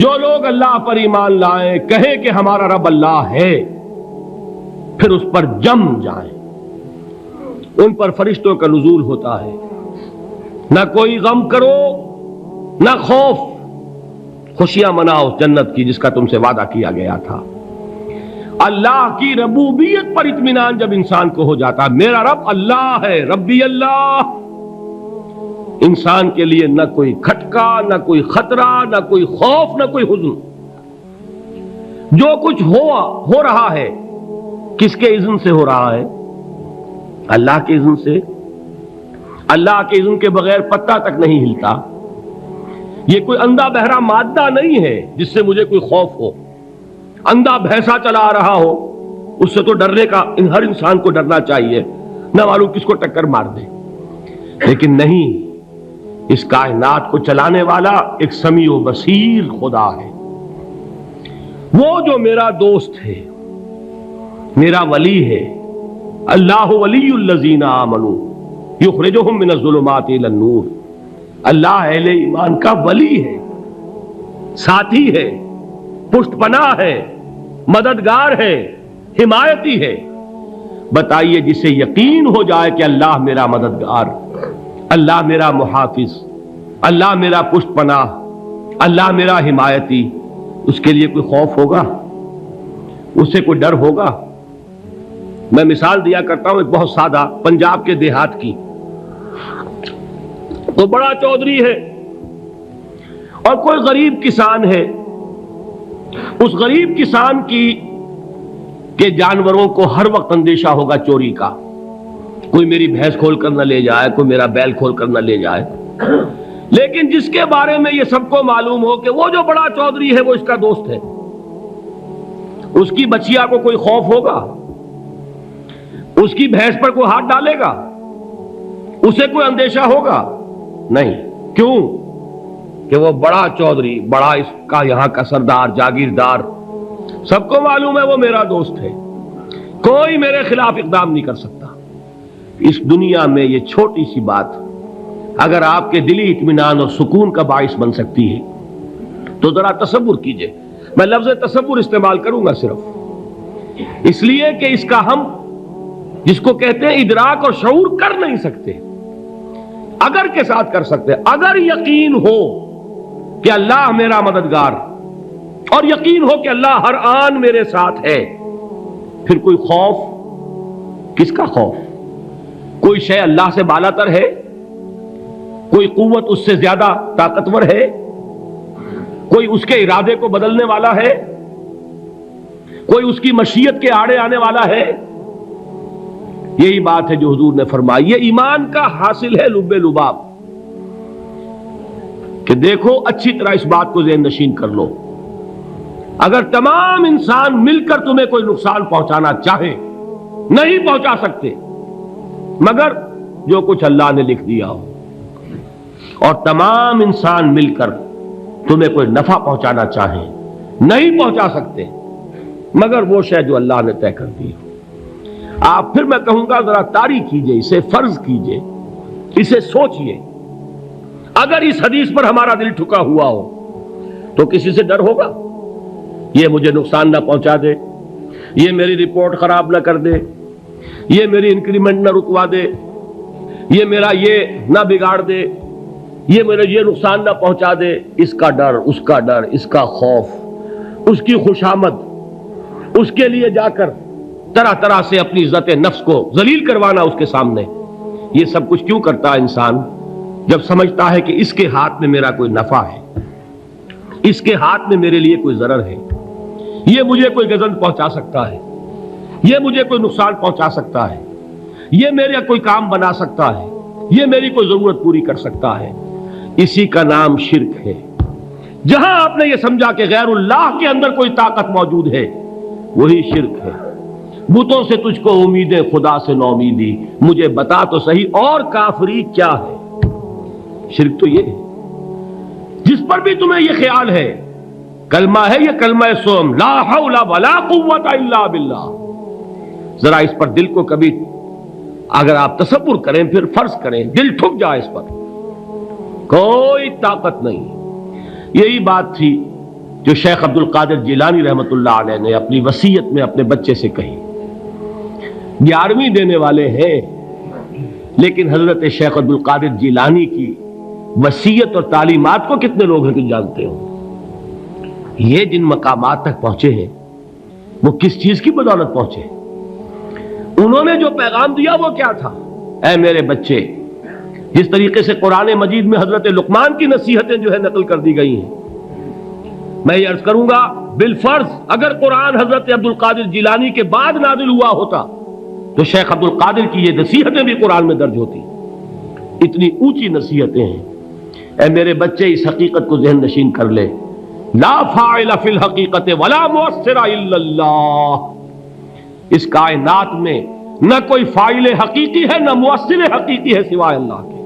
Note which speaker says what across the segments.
Speaker 1: جو لوگ اللہ پر ایمان لائیں، کہیں کہ ہمارا رب اللہ ہے، پھر اس پر جم جائیں، ان پر فرشتوں کا نزول ہوتا ہے، نہ کوئی غم کرو نہ خوف، خوشیاں مناؤ جنت کی جس کا تم سے وعدہ کیا گیا تھا۔ اللہ کی ربوبیت پر اطمینان جب انسان کو ہو جاتا، میرا رب اللہ ہے، ربی اللہ، انسان کے لیے نہ کوئی کھٹکا، نہ کوئی خطرہ، نہ کوئی خوف، نہ کوئی حزن۔ جو کچھ ہو رہا ہے کس کے اذن سے ہو رہا ہے؟ اللہ کے اذن سے۔ اللہ کے اذن کے بغیر پتہ تک نہیں ہلتا۔ یہ کوئی اندھا بہرا مادہ نہیں ہے جس سے مجھے کوئی خوف ہو۔ اندھا بھینسا چلا آ رہا ہو اس سے تو ڈرنے کا ہر انسان کو ڈرنا چاہیے، نہ معلوم کس کو ٹکر مار دے، لیکن نہیں، اس کائنات کو چلانے والا ایک سمیع و بصیر خدا ہے، وہ جو میرا دوست ہے، میرا ولی ہے۔ اللہ ولی الذین آمنوا یخرجہم من الظلمات الی النور۔ اللہ اہل ایمان کا ولی ہے، ساتھی ہے، پشت پناہ ہے، مددگار ہے، حمایتی ہے۔ بتائیے جسے یقین ہو جائے کہ اللہ میرا مددگار، اللہ میرا محافظ، اللہ میرا پشت پناہ، اللہ میرا حمایتی، اس کے لیے کوئی خوف ہوگا؟ اس سے کوئی ڈر ہوگا؟ میں مثال دیا کرتا ہوں ایک بہت سادہ، پنجاب کے دیہات کی۔ تو بڑا چودھری ہے اور کوئی غریب کسان ہے، اس غریب کسان کے جانوروں کو ہر وقت اندیشہ ہوگا چوری کا، کوئی میری بھینس کھول کر نہ لے جائے، کوئی میرا بیل کھول کر نہ لے جائے۔ لیکن جس کے بارے میں یہ سب کو معلوم ہو کہ وہ جو بڑا چودھری ہے وہ اس کا دوست ہے، اس کی بچیا کو کوئی خوف ہوگا؟ اس کی بھینس پر کوئی ہاتھ ڈالے گا؟ اسے کوئی اندیشہ ہوگا؟ نہیں۔ کیوں؟ کہ وہ بڑا چودھری، بڑا اس کا یہاں کا سردار، جاگیردار، سب کو معلوم ہے وہ میرا دوست ہے، کوئی میرے خلاف اقدام نہیں کر سکتا۔ اس دنیا میں یہ چھوٹی سی بات اگر آپ کے دلی اطمینان اور سکون کا باعث بن سکتی ہے تو ذرا تصور کیجئے۔ میں لفظ تصور استعمال کروں گا صرف اس لیے کہ اس کا ہم جس کو کہتے ہیں ادراک اور شعور کر نہیں سکتے، اگر کے ساتھ کر سکتے۔ اگر یقین ہو کہ اللہ میرا مددگار اور یقین ہو کہ اللہ ہر آن میرے ساتھ ہے، پھر کوئی خوف، کس کا خوف؟ کوئی شے اللہ سے بالا تر ہے؟ کوئی قوت اس سے زیادہ طاقتور ہے؟ کوئی اس کے ارادے کو بدلنے والا ہے؟ کوئی اس کی مشیت کے آڑے آنے والا ہے؟ یہی بات ہے جو حضور نے فرمائی، یہ ایمان کا حاصل ہے لب لباب، کہ دیکھو اچھی طرح اس بات کو ذہن نشین کر لو، اگر تمام انسان مل کر تمہیں کوئی نقصان پہنچانا چاہے نہیں پہنچا سکتے، مگر جو کچھ اللہ نے لکھ دیا ہو، اور تمام انسان مل کر تمہیں کوئی نفع پہنچانا چاہیں نہیں پہنچا سکتے، مگر وہ شے جو اللہ نے طے کر دی ہو۔ آپ پھر میں کہوں گا ذرا طاری کیجئے، اسے فرض کیجئے، اسے سوچئے، اگر اس حدیث پر ہمارا دل ٹھکا ہوا ہو تو کسی سے ڈر ہوگا؟ یہ مجھے نقصان نہ پہنچا دے، یہ میری رپورٹ خراب نہ کر دے، یہ میری انکریمنٹ نہ رکوا دے، یہ میرا یہ نہ بگاڑ دے، یہ میرا یہ نقصان نہ پہنچا دے۔ اس کا ڈر، اس کا ڈر، اس کا خوف، اس کی خوشامد، اس کے لیے جا کر طرح طرح سے اپنی عزت نفس کو ذلیل کروانا اس کے سامنے، یہ سب کچھ کیوں کرتا ہے انسان؟ جب سمجھتا ہے کہ اس کے ہاتھ میں میرا کوئی نفع ہے، اس کے ہاتھ میں میرے لیے کوئی ضرر ہے، یہ مجھے کوئی گزن پہنچا سکتا ہے، یہ مجھے کوئی نقصان پہنچا سکتا ہے، یہ میرا کوئی کام بنا سکتا ہے، یہ میری کوئی ضرورت پوری کر سکتا ہے، اسی کا نام شرک ہے۔ جہاں آپ نے یہ سمجھا کہ غیر اللہ کے اندر کوئی طاقت موجود ہے، وہی شرک ہے۔ بتوں سے تجھ کو امید ہے، خدا سے نومیدی، مجھے بتا تو صحیح اور کافری کیا ہے؟ شرک تو یہ ہے۔ جس پر بھی تمہیں یہ خیال ہے، کلمہ ہے یہ کلمہ سوم، لا حول ولا قوت الا باللہ، ذرا اس پر دل کو کبھی اگر آپ تصور کریں، پھر فرض کریں، دل ٹھک جائے اس پر، کوئی طاقت نہیں۔ یہی بات تھی جو شیخ عبد القادر جیلانی رحمۃ اللہ علیہ نے اپنی وصیت میں اپنے بچے سے کہی. 11ویں دینے والے ہیں، لیکن حضرت شیخ عبد القادر جیلانی کی وصیت اور تعلیمات کو کتنے لوگ ہیں کہ جانتے ہو؟ یہ جن مقامات تک پہنچے ہیں وہ کس چیز کی بدولت پہنچے؟ انہوں نے جو پیغام دیا وہ کیا تھا؟ اے میرے بچے، جس طریقے سے قرآن مجید میں حضرت لقمان کی نصیحتیں جو ہے نقل کر دی گئی ہیں، میں یہ عرض کروں گا بالفرض اگر قرآن حضرت عبد القادر جیلانی کے بعد نازل ہوا ہوتا تو شیخ عبد القادر کی یہ نصیحتیں بھی قرآن میں درج ہوتی. اتنی اونچی نصیحتیں ہیں. اے میرے بچے، اس حقیقت کو ذہن نشین کر لے، لا فاعل فی الحقیقت ولا مؤثر الا اللہ. اس کائنات میں نہ کوئی فاعل حقیقی ہے نہ مؤثر حقیقی ہے سوائے اللہ کے.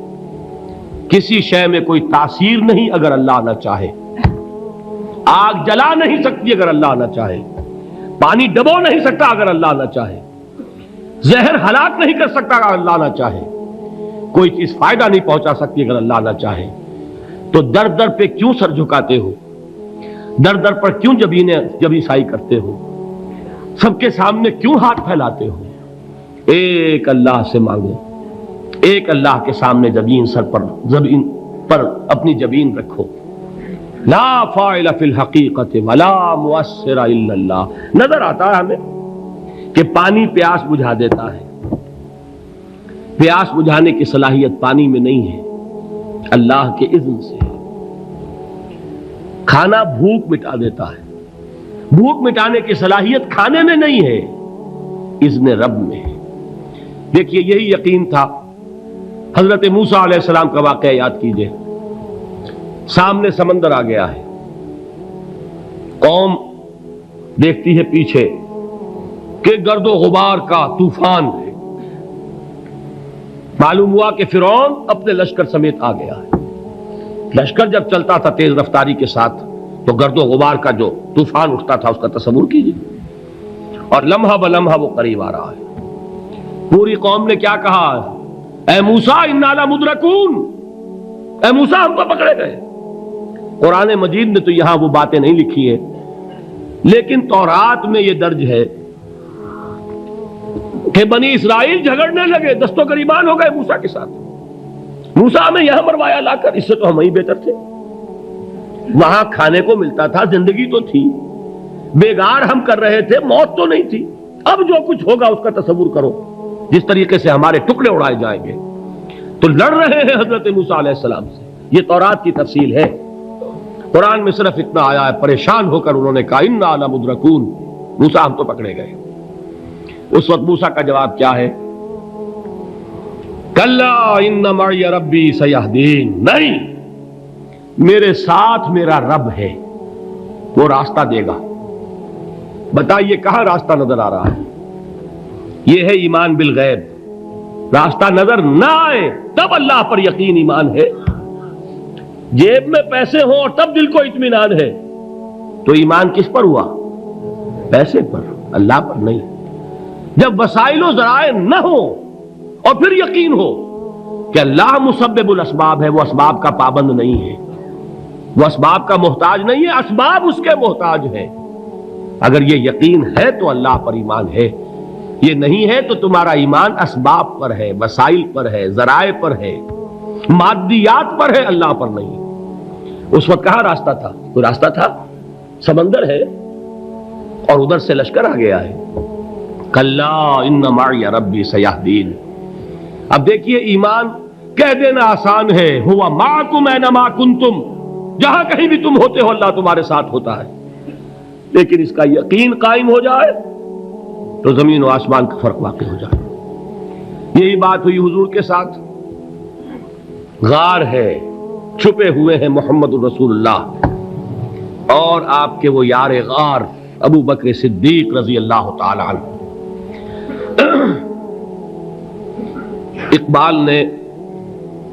Speaker 1: کسی شے میں کوئی تاثیر نہیں اگر اللہ نہ چاہے. آگ جلا نہیں سکتی اگر اللہ نہ چاہے. پانی ڈبو نہیں سکتا اگر اللہ نہ چاہے. زہر ہلاک نہیں کر سکتا اگر اللہ نہ چاہے. کوئی چیز فائدہ نہیں پہنچا سکتی اگر اللہ نہ چاہے. تو در در پہ کیوں سر جھکاتے ہو؟ در در پر کیوں جبیں سائی کرتے ہو؟ سب کے سامنے کیوں ہاتھ پھیلاتے ہو؟ ایک اللہ سے مانگو، ایک اللہ کے سامنے زمین پر اپنی جبین رکھو. لا فاعل فی الحقیقت ولا مؤثر الا اللہ. نظر آتا ہے ہمیں کہ پانی پیاس بجھا دیتا ہے. پیاس بجھانے کی صلاحیت پانی میں نہیں ہے، اللہ کے اذن سے. کھانا بھوک مٹا دیتا ہے، بھوک مٹانے کی صلاحیت کھانے میں نہیں ہے، اذن رب میں ہے. دیکھیے یہی یقین تھا. حضرت موسیٰ علیہ السلام کا واقعہ یاد کیجئے. سامنے سمندر آ گیا ہے، قوم دیکھتی ہے پیچھے کہ گرد و غبار کا طوفان ہے. معلوم ہوا کہ فرعون اپنے لشکر سمیت آ گیا ہے. لشکر جب چلتا تھا تیز رفتاری کے ساتھ تو گرد و غبار کا جو طوفان اٹھتا تھا اس کا تصور کیجیے. اور لمحہ بلمحہ وہ قریب آ رہا ہے. پوری قوم نے کیا کہا؟ اے موسیٰ انا لمدرکون، اے موسیٰ ہم کو پکڑے گئے. قرآن مجید نے تو یہاں وہ باتیں نہیں لکھی ہیں، لیکن تورات میں یہ درج ہے کہ بنی اسرائیل جھگڑنے لگے، دست و گریبان ہو گئے موسیٰ کے ساتھ. موسیٰ ہمیں یہاں مروایا لا کر، اس سے تو ہم ہی بہتر تھے. وہاں کھانے کو ملتا تھا، زندگی تو تھی، بیگار ہم کر رہے تھے، موت تو نہیں تھی. اب جو کچھ ہوگا اس کا تصور کرو، جس طریقے سے ہمارے ٹکڑے اڑائے جائیں گے. تو لڑ رہے ہیں حضرت موسیٰ علیہ السلام سے. یہ تورات کی تفصیل ہے. قرآن میں صرف اتنا آیا ہے، پریشان ہو کر انہوں نے کہا انا لمدرکون، موسیٰ ہم تو پکڑے گئے. اس وقت موسیٰ کا جواب کیا ہے؟ کلا ان معی ربی سیہدین. نہیں، میرے ساتھ میرا رب ہے، وہ راستہ دے گا. بتائیے کہاں راستہ نظر آ رہا ہے؟ یہ ہے ایمان بالغیب. راستہ نظر نہ آئے تب اللہ پر یقین ایمان ہے. جیب میں پیسے ہوں اور تب دل کو اطمینان ہے تو ایمان کس پر ہوا؟ پیسے پر، اللہ پر نہیں. جب وسائل و ذرائع نہ ہو اور پھر یقین ہو کہ اللہ مسبب الاسباب ہے، وہ اسباب کا پابند نہیں ہے، وہ اسباب کا محتاج نہیں ہے، اسباب اس کے محتاج ہے. اگر یہ یقین ہے تو اللہ پر ایمان ہے. یہ نہیں ہے تو تمہارا ایمان اسباب پر ہے، وسائل پر ہے، ذرائع پر ہے، مادیات پر ہے، اللہ پر نہیں. اس وقت کہاں راستہ تھا؟ کوئی راستہ تھا؟ سمندر ہے اور ادھر سے لشکر آ گیا ہے. کلا ان معی ربی سیہدین. اب دیکھیے ایمان کہہ دینا آسان ہے، ہوا معکم اینما کنتم، جہاں کہیں بھی تم ہوتے ہو اللہ تمہارے ساتھ ہوتا ہے. لیکن اس کا یقین قائم ہو جائے تو زمین و آسمان کا فرق واقع ہو جائے. یہی بات ہوئی حضور کے ساتھ. غار ہے، چھپے ہوئے ہیں محمد الرسول اللہ اور آپ کے وہ یار غار ابو بکر صدیق رضی اللہ تعالی عنہ. اقبال نے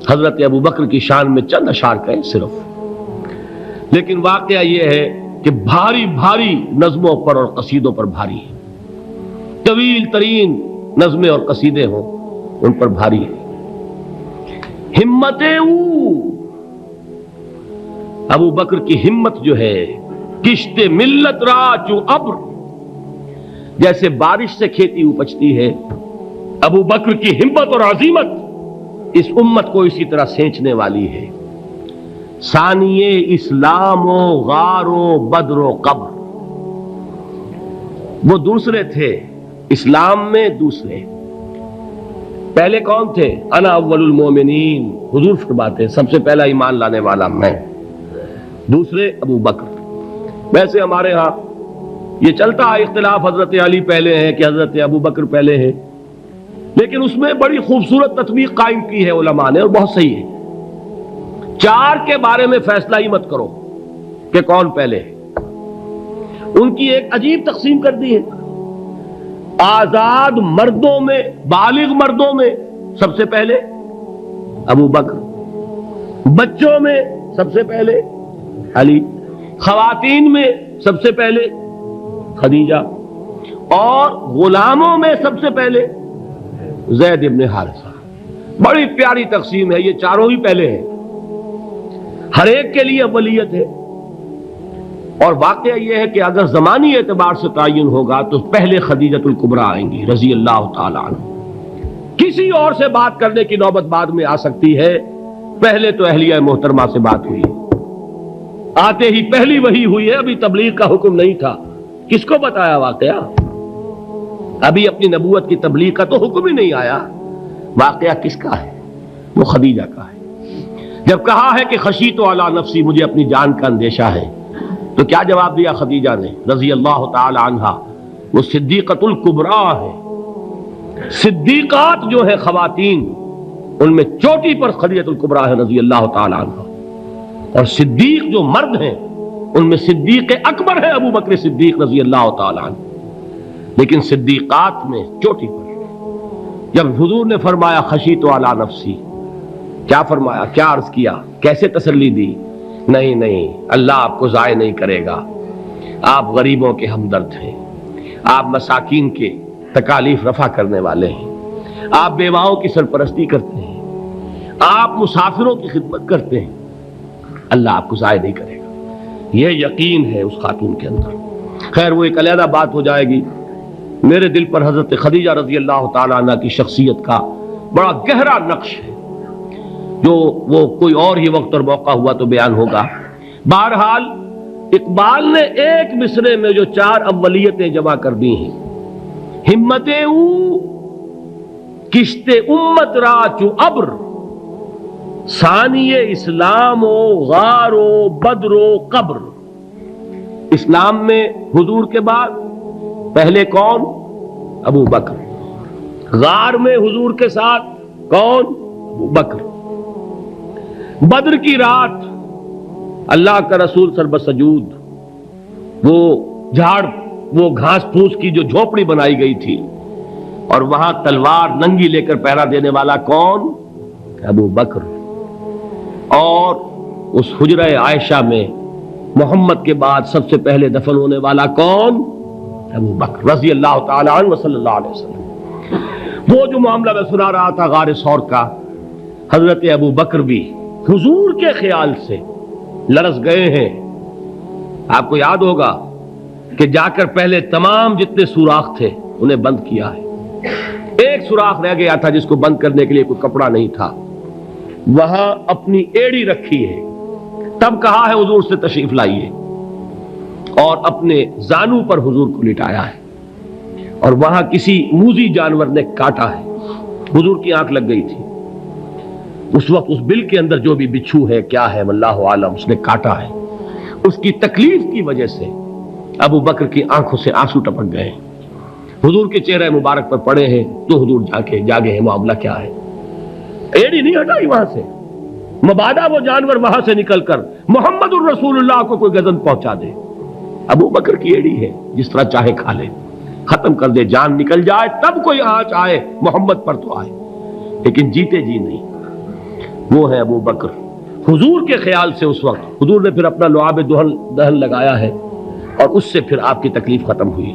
Speaker 1: حضرت ابو بکر کی شان میں چند اشعار کہے صرف، لیکن واقعہ یہ ہے کہ بھاری بھاری نظموں پر اور قصیدوں پر بھاری ہے. طویل ترین نظمیں اور قصیدے ہوں ان پر بھاری ہے. ہمت ابو بکر کی ہمت جو ہے کشت ملت را چو ابر، جیسے بارش سے کھیتی اپجتی ہے، ابو بکر کی ہمت اور عزیمت اس امت کو اسی طرح سینچنے والی ہے۔ ثانیے اسلام و غار و بدر و قبر، وہ دوسرے تھے اسلام میں، دوسرے پہلے کون تھے؟ انا اول المومنین، حضور فرماتے ہیں سب سے پہلا ایمان لانے والا میں، دوسرے ابو بکر۔ ویسے ہمارے ہاں یہ چلتا ہے اختلاف، حضرت علی پہلے ہیں کہ حضرت ابو بکر پہلے ہیں، لیکن اس میں بڑی خوبصورت تطبیق قائم کی ہے علماء نے، اور بہت صحیح ہے۔ چار کے بارے میں فیصلہ ہی مت کرو کہ کون پہلے ہے، ان کی ایک عجیب تقسیم کر دی ہے۔ آزاد مردوں میں، بالغ مردوں میں سب سے پہلے ابو بکر، بچوں میں سب سے پہلے علی، خواتین میں سب سے پہلے خدیجہ، اور غلاموں میں سب سے پہلے زید ابن حارثہ۔ بڑی پیاری تقسیم ہے، یہ چاروں ہی پہلے ہیں، ہر ایک کے لیے اولیت ہے۔ اور واقعہ یہ ہے کہ اگر زمانی اعتبار سے تعین ہوگا تو پہلے خدیجۃ الکبریٰ آئیں گی رضی اللہ تعالی عنہ، کسی اور سے بات کرنے کی نوبت بعد میں آ سکتی ہے، پہلے تو اہلیہ محترمہ سے بات ہوئی، آتے ہی پہلی وحی ہوئی ہے، ابھی تبلیغ کا حکم نہیں تھا۔ کس کو بتایا واقعہ؟ ابھی اپنی نبوت کی تبلیغ کا تو حکم ہی نہیں آیا، واقعہ کس کا ہے؟ وہ خدیجہ کا ہے۔ جب کہا ہے کہ خشیت علی نفسی، مجھے اپنی جان کا اندیشہ ہے، تو کیا جواب دیا خدیجہ نے رضی اللہ تعالی عنہا؟ وہ صدیقۃ الکبریٰ ہے، صدیقات جو ہے خواتین ان میں چوٹی پر خدیجۃ الکبریٰ ہے رضی اللہ تعالی عنہا، اور صدیق جو مرد ہیں ان میں صدیق اکبر ہے ابو بکر صدیق رضی اللہ تعالی عنہ، لیکن صدیقات میں چوٹی پر۔ جب حضور نے فرمایا خشیت علی نفسی، کیا فرمایا، کیا عرض کیا، کیسے تسلی دی؟ نہیں نہیں، اللہ آپ کو ضائع نہیں کرے گا، آپ غریبوں کے ہمدرد ہیں، آپ مساکین کے تکالیف رفع کرنے والے ہیں، آپ بیواؤں کی سرپرستی کرتے ہیں، آپ مسافروں کی خدمت کرتے ہیں، اللہ آپ کو ضائع نہیں کرے گا۔ یہ یقین ہے اس خاتون کے اندر۔ خیر وہ ایک علیحدہ بات ہو جائے گی۔ میرے دل پر حضرت خدیجہ رضی اللہ تعالیٰ عنہ کی شخصیت کا بڑا گہرا نقش ہے، جو وہ کوئی اور ہی وقت اور موقع ہوا تو بیان ہوگا۔ بہرحال اقبال نے ایک مصرے میں جو چار اولیتیں جمع کر دی ہیں، ہمتیں او کشت امت را چو ابر، ثانی اسلام و غار و بدر و قبر۔ اسلام میں حضور کے بعد پہلے کون؟ ابو بکر۔ غار میں حضور کے ساتھ کون؟ ابو بکر۔ بدر کی رات اللہ کا رسول سر بسجود، وہ جھاڑ، وہ گھاس پھوس کی جو جھوپڑی بنائی گئی تھی، اور وہاں تلوار ننگی لے کر پہرا دینے والا کون؟ ابو بکر۔ اور اس حجرہ عائشہ میں محمد کے بعد سب سے پہلے دفن ہونے والا کون؟ ابو بکر رضی اللہ تعالی عنہ صلی اللہ علیہ وسلم۔ وہ جو معاملہ میں سنا رہا تھا غار ثور کا، حضرت ابو بکر بھی حضور کے خیال سے لرز گئے ہیں۔ آپ کو یاد ہوگا کہ جا کر پہلے تمام جتنے سوراخ تھے انہیں بند کیا ہے، ایک سوراخ رہ گیا تھا جس کو بند کرنے کے لیے کوئی کپڑا نہیں تھا، وہاں اپنی ایڑی رکھی ہے، تب کہا ہے حضور سے تشریف لائیے، اور اپنے زانو پر حضور کو لٹایا ہے، اور وہاں کسی موذی جانور نے کاٹا ہے، حضور کی آنکھ لگ گئی تھی اس وقت، اس بل کے اندر جو بھی بچھو ہے کیا ہے واللہ عالم، اس نے کاٹا ہے، اس کی تکلیف کی وجہ سے ابو بکر کی آنکھوں سے آنسو ٹپک گئے، حضور کے چہرے مبارک پر پڑے ہیں، تو حضور جاگے ہیں، معاملہ کیا ہے؟ ایڑی نہیں ہٹائی وہاں سے، مبادا وہ جانور وہاں سے نکل کر محمد الرسول اللہ کو کوئی گزن پہنچا دے، ابو بکر کی ایڑی ہے، جس طرح چاہے کھا لے، ختم کر دے، جان نکل جائے تب کوئی آنچ آئے، محمد پر تو آئے، لیکن جیتے جی نہیں۔ وہ ہے ابو بکر حضور کے خیال سے۔ اس وقت حضور نے پھر اپنا لعاب دہن لگایا ہے، اور اس سے پھر آپ کی تکلیف ختم ہوئی۔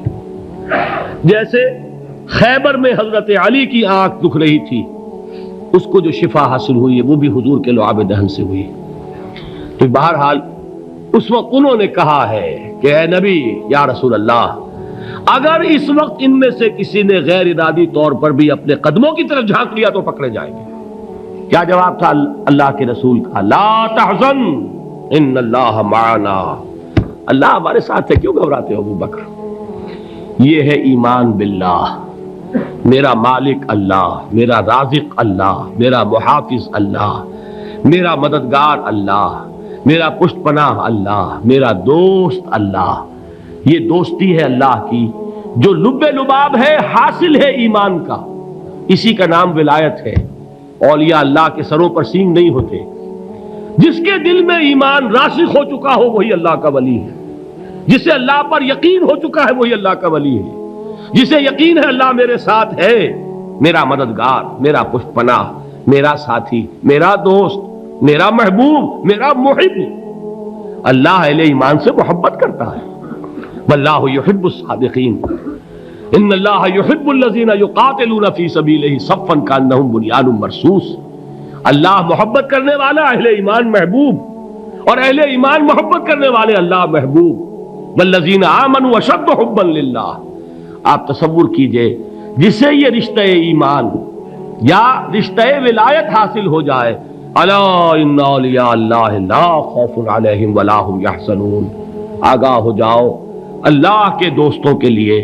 Speaker 1: جیسے خیبر میں حضرت علی کی آنکھ دکھ رہی تھی، اس کو جو شفا حاصل ہوئی ہے وہ بھی حضور کے لعاب دہن سے ہوئی۔ تو بہرحال اس وقت انہوں نے کہا ہے کہ اے نبی یا رسول اللہ، اگر اس وقت ان میں سے کسی نے غیر ارادی طور پر بھی اپنے قدموں کی طرف جھانک لیا تو پکڑے جائیں گے۔ کیا جواب تھا اللہ کے رسول کا؟ لا تحزن ان اللہ معنا، اللہ ہمارے ساتھ ہے، کیوں گھبراتے ہو ابو بکر؟ یہ ہے ایمان باللہ، میرا مالک اللہ، میرا رازق اللہ، میرا محافظ اللہ، میرا مددگار اللہ، میرا پشت پناہ اللہ، میرا دوست اللہ۔ یہ دوستی ہے اللہ کی جو لب لباب ہے، حاصل ہے ایمان کا، اسی کا نام ولایت ہے۔ اولیاء اللہ کے سروں پر سینگ نہیں ہوتے، جس کے دل میں ایمان راسخ ہو چکا ہو وہی اللہ کا ولی ہے، جسے اللہ پر یقین ہو چکا ہے وہی اللہ کا ولی ہے، جسے یقین ہے اللہ میرے ساتھ ہے، میرا مددگار، میرا پشت پناہ، میرا ساتھی، میرا دوست، میرا محبوب، میرا محب۔ اللہ اہل ایمان سے محبت کرتا ہے۔ واللہ یحب الصادقین، ان اللہ یحب الذین یقاتلون فی سبیلہ صفا کانہم بنیان مرصوص۔ اللہ محبت کرنے والا، اہل ایمان محبوب، اور اہل ایمان محبت کرنے والے اللہ محبوب۔ والذین آمنوا اشد حبا للہ۔ آپ تصور کیجئے جسے یہ رشتہ ایمان یا رشتہ ولایت حاصل ہو جائے، الا ان اولیاء اللہ لا خوف علیہم ولا هم یحزنون، آگاہ ہو جاؤ اللہ کے دوستوں کے لیے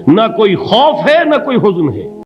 Speaker 1: نہ کوئی خوف ہے نہ کوئی حزن ہے۔